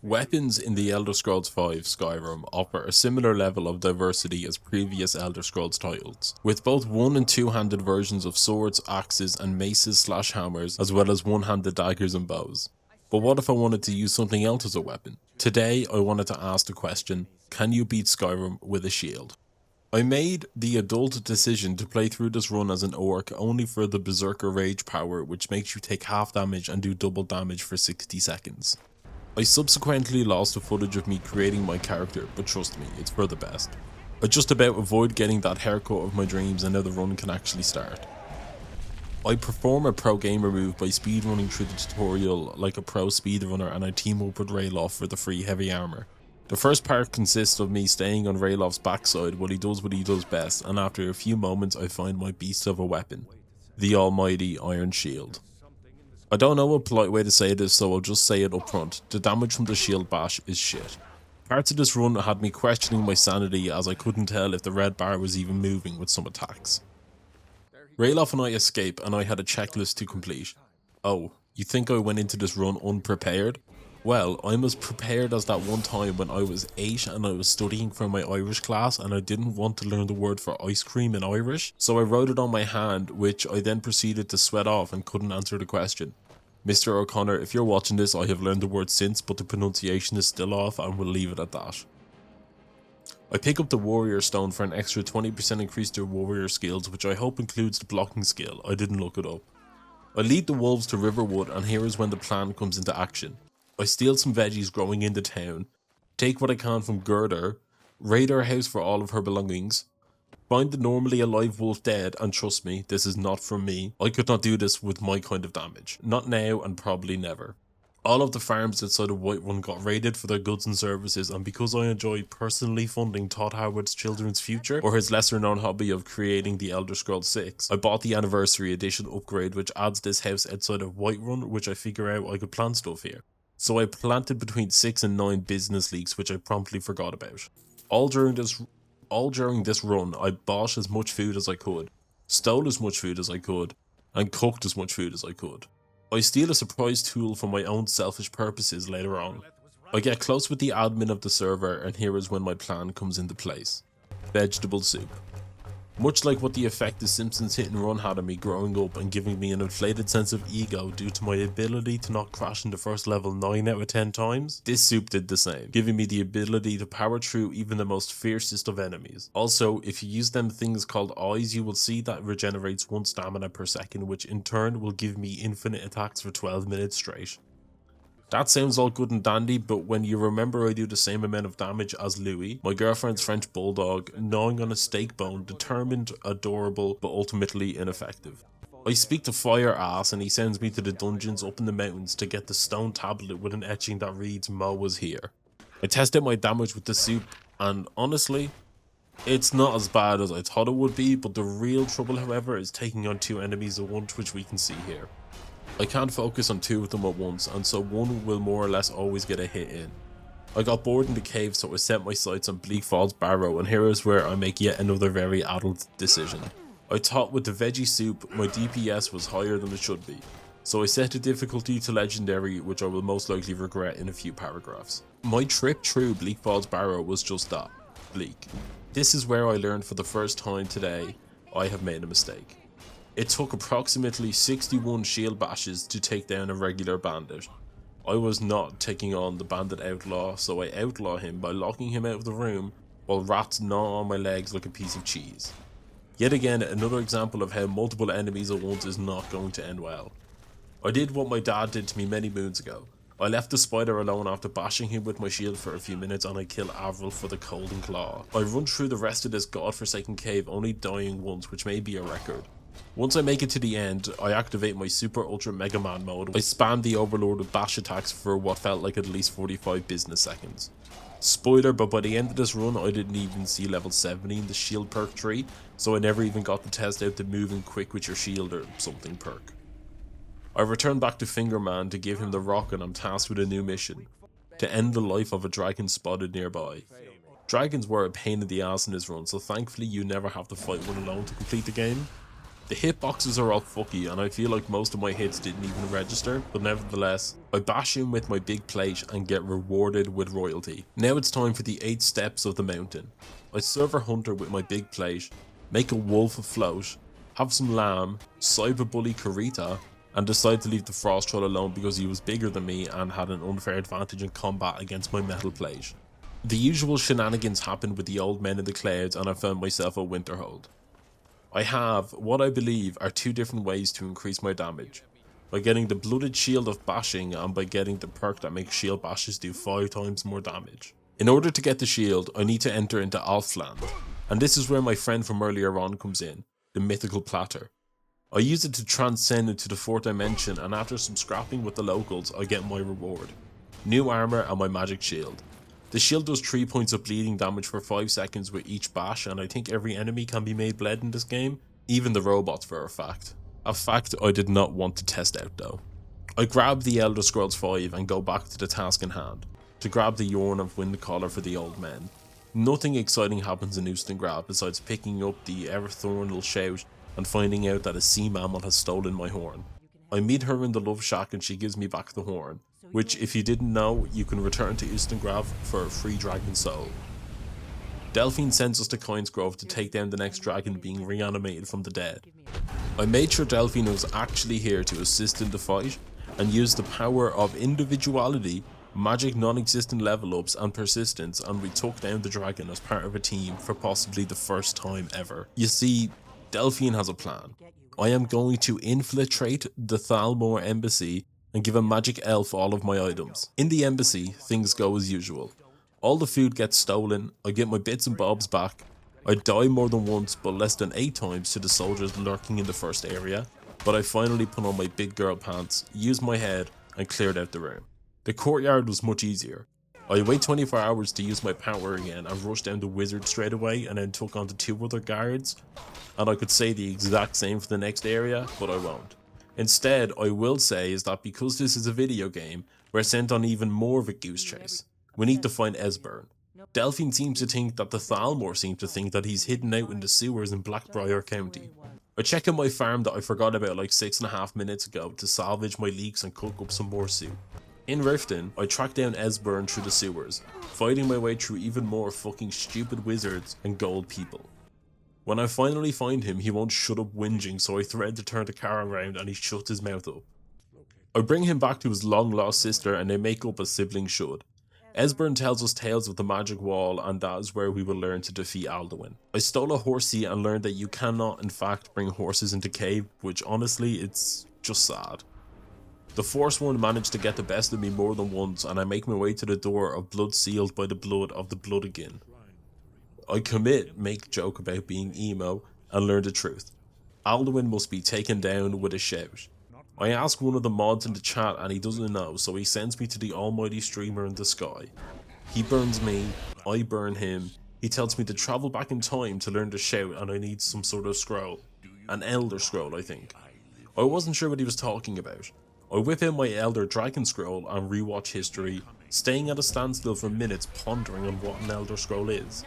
Weapons in the Elder Scrolls V Skyrim offer a similar level of diversity as previous Elder Scrolls titles, with both one and two-handed versions of swords, axes and maces/hammers, as well as one-handed daggers and bows. But what if I wanted to use something else as a weapon? Today I wanted to ask the question, can you beat Skyrim with a shield? I made the adult decision to play through this run as an orc only for the Berserker Rage power, which makes you take half damage and do double damage for 60 seconds. I subsequently lost the footage of me creating my character, but trust me, it's for the best. I just about avoid getting that haircut of my dreams and now the run can actually start. I perform a pro gamer move by speedrunning through the tutorial like a pro speedrunner, and I team up with Rayloff for the free heavy armor. The first part consists of me staying on Rayloff's backside while he does what he does best, and after a few moments I find my beast of a weapon, the almighty Iron Shield. I don't know a polite way to say this, so I'll just say it up front. The damage from the shield bash is shit. Parts of this run had me questioning my sanity as I couldn't tell if the red bar was even moving with some attacks. Rayloff and I escape and I had a checklist to complete. Oh, you think I went into this run unprepared? Well, I'm as prepared as that one time when I was 8 and I was studying for my Irish class and I didn't want to learn the word for ice cream in Irish, so I wrote it on my hand, which I then proceeded to sweat off and couldn't answer the question. Mr. O'Connor, if you're watching this, I have learned the word since, but the pronunciation is still off and we'll leave it at that. I pick up the Warrior Stone for an extra 20% increase to warrior skills, which I hope includes the blocking skill. I didn't look it up. I lead the wolves to Riverwood, and here is when the plan comes into action. I steal some veggies growing in the town, take what I can from Gerda, raid her house for all of her belongings, find the normally alive wolf dead, and trust me, this is not from me. I could not do this with my kind of damage. Not now and probably never. All of the farms outside of Whiterun got raided for their goods and services, and because I enjoy personally funding Todd Howard's children's future, or his lesser known hobby of creating the Elder Scrolls 6, I bought the Anniversary Edition upgrade which adds this house outside of Whiterun, which I figure out I could plant stuff here. So I planted between 6 and 9 business leeks, which I promptly forgot about. All during this run, I bought as much food as I could, stole as much food as I could, and cooked as much food as I could. I steal a surprise tool for my own selfish purposes later on. I get close with the admin of the server, and here is when my plan comes into place. Vegetable soup. Much like what the effect the Simpsons Hit and Run had on me growing up and giving me an inflated sense of ego due to my ability to not crash in the first level 9 out of 10 times, this soup did the same, giving me the ability to power through even the most fiercest of enemies. Also, if you use them things called eyes, you will see that regenerates 1 stamina per second, which in turn will give me infinite attacks for 12 minutes straight. That sounds all good and dandy, but when you remember I do the same amount of damage as Louis, my girlfriend's French bulldog, gnawing on a steak bone, determined, adorable, but ultimately ineffective. I speak to Fire Ass and he sends me to the dungeons up in the mountains to get the stone tablet with an etching that reads "Mo was here." I test out my damage with the soup, and honestly, it's not as bad as I thought it would be, but the real trouble however is taking on 2 enemies at once, which we can see here. I can't focus on 2 of them at once, and so one will more or less always get a hit in. I got bored in the cave, so I set my sights on Bleak Falls Barrow, and here is where I make yet another very adult decision. I thought with the veggie soup, my DPS was higher than it should be, so I set the difficulty to legendary, which I will most likely regret in a few paragraphs. My trip through Bleak Falls Barrow was just that, bleak. This is where I learned for the first time today, I have made a mistake. It took approximately 61 shield bashes to take down a regular bandit. I was not taking on the bandit outlaw, so I outlaw him by locking him out of the room while rats gnaw on my legs like a piece of cheese. Yet again, another example of how multiple enemies at once is not going to end well. I did what my dad did to me many moons ago. I left the spider alone after bashing him with my shield for a few minutes, and I kill Avril for the cold and claw. I run through the rest of this godforsaken cave only dying once, which may be a record. Once I make it to the end, I activate my Super Ultra Mega Man mode. I spam the Overlord with bash attacks for what felt like at least 45 business seconds. Spoiler, but by the end of this run I didn't even see level 70 in the shield perk tree, so I never even got to test out the moving quick with your shield or something perk. I return back to Fingerman to give him the rock, and I'm tasked with a new mission: to end the life of a dragon spotted nearby. Dragons were a pain in the ass in this run, so thankfully you never have to fight one alone to complete the game. The hitboxes are all fucky and I feel like most of my hits didn't even register, but nevertheless, I bash in with my big plate and get rewarded with royalty. Now it's time for the 8 steps of the mountain. I serve a hunter with my big plate, make a wolf float, have some lamb, cyberbully Karita, and decide to leave the frost troll alone because he was bigger than me and had an unfair advantage in combat against my metal plate. The usual shenanigans happened with the old men in the clouds and I found myself a Winterhold. I have what I believe are 2 different ways to increase my damage. By getting the blooded shield of bashing and by getting the perk that makes shield bashes do 5 times more damage. In order to get the shield, I need to enter into Alfland, and this is where my friend from earlier on comes in, the mythical platter. I use it to transcend into the 4th dimension and after some scrapping with the locals I get my reward. New armor and my magic shield. The shield does 3 points of bleeding damage for 5 seconds with each bash and I think every enemy can be made bled in this game, even the robots for a fact. A fact I did not want to test out though. I grab the Elder Scrolls 5 and go back to the task in hand, to grab the Yorn of Windcaller for the old men. Nothing exciting happens in Ustengrad besides picking up the Everthornal shout and finding out that a sea mammal has stolen my horn. I meet her in the love shack and she gives me back the horn, which if you didn't know, you can return to Ustengrad for a free dragon soul. Delphine sends us to Kynesgrove to take down the next dragon being reanimated from the dead. I made sure Delphine was actually here to assist in the fight and used the power of individuality, magic non-existent level ups and persistence and we took down the dragon as part of a team for possibly the first time ever. You see, Delphine has a plan. I am going to infiltrate the Thalmor embassy and give a magic elf all of my items. In the embassy, things go as usual. All the food gets stolen, I get my bits and bobs back, I die more than once but less than 8 times to the soldiers lurking in the first area, but I finally put on my big girl pants, used my head and cleared out the room. The courtyard was much easier. I wait 24 hours to use my power again and rushed down the wizard straight away and then took on the 2 other guards, and I could say the exact same for the next area, but I won't. Instead, I will say is that because this is a video game, we're sent on even more of a goose chase. We need to find Esbern. Delphine seems to think that the Thalmor seem to think that he's hidden out in the sewers in Blackbriar County. I check in my farm that I forgot about like 6.5 minutes ago to salvage my leeks and cook up some more soup. In Riften, I track down Esbern through the sewers, fighting my way through even more fucking stupid wizards and gold people. When I finally find him, he won't shut up whinging, so I threaten to turn the car around and he shuts his mouth up. I bring him back to his long lost sister and they make up as siblings should. Esbern tells us tales of the magic wall and that is where we will learn to defeat Alduin. I stole a horsey and learned that you cannot in fact bring horses into cave, which honestly it's just sad. The Force One managed to get the best of me more than once and I make my way to the door of blood sealed by the blood of the blood again. I commit, make joke about being emo, and learn the truth. Alduin must be taken down with a shout. I ask one of the mods in the chat and he doesn't know, so he sends me to the almighty streamer in the sky. He burns me, I burn him, he tells me to travel back in time to learn the shout and I need some sort of scroll. An Elder Scroll, I think. I wasn't sure what he was talking about. I whip out my Elder Dragon Scroll and rewatch history, staying at a standstill for minutes pondering on what an Elder Scroll is.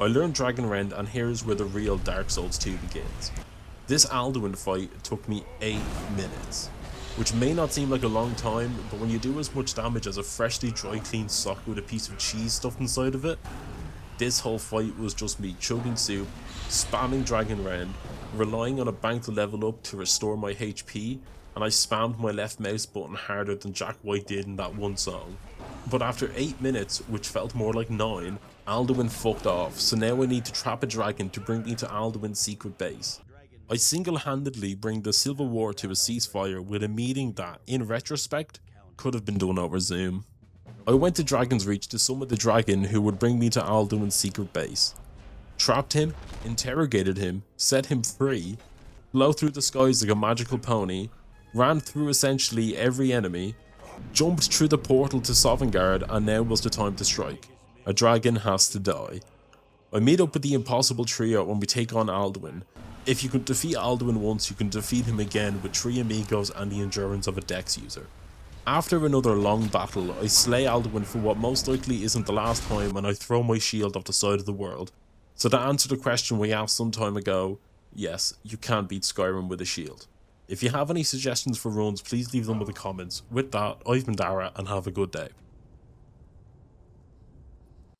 I learned Dragonrend and here's where the real Dark Souls 2 begins. This Alduin fight took me 8 minutes, which may not seem like a long time, but when you do as much damage as a freshly dry cleaned sock with a piece of cheese stuffed inside of it, this whole fight was just me chugging soup, spamming Dragonrend, relying on a bank to level up to restore my HP, and I spammed my left mouse button harder than Jack White did in that one song. But after 8 minutes, which felt more like 9, Alduin fucked off, so now I need to trap a dragon to bring me to Alduin's secret base. I single-handedly bring the Civil War to a ceasefire with a meeting that, in retrospect, could have been done over Zoom. I went to Dragon's Reach to summon the dragon who would bring me to Alduin's secret base. Trapped him, interrogated him, set him free, flew through the skies like a magical pony, ran through essentially every enemy, jumped through the portal to Sovngarde, and now was the time to strike. A dragon has to die. I meet up with the impossible trio when we take on Alduin. If you can defeat Alduin once, you can defeat him again with 3 amigos and the endurance of a dex user. After another long battle, I slay Alduin for what most likely isn't the last time and I throw my shield off the side of the world. So to answer the question we asked some time ago, yes, you can beat Skyrim with a shield. If you have any suggestions for runs, please leave them in the comments. With that, I've been Dara, and have a good day.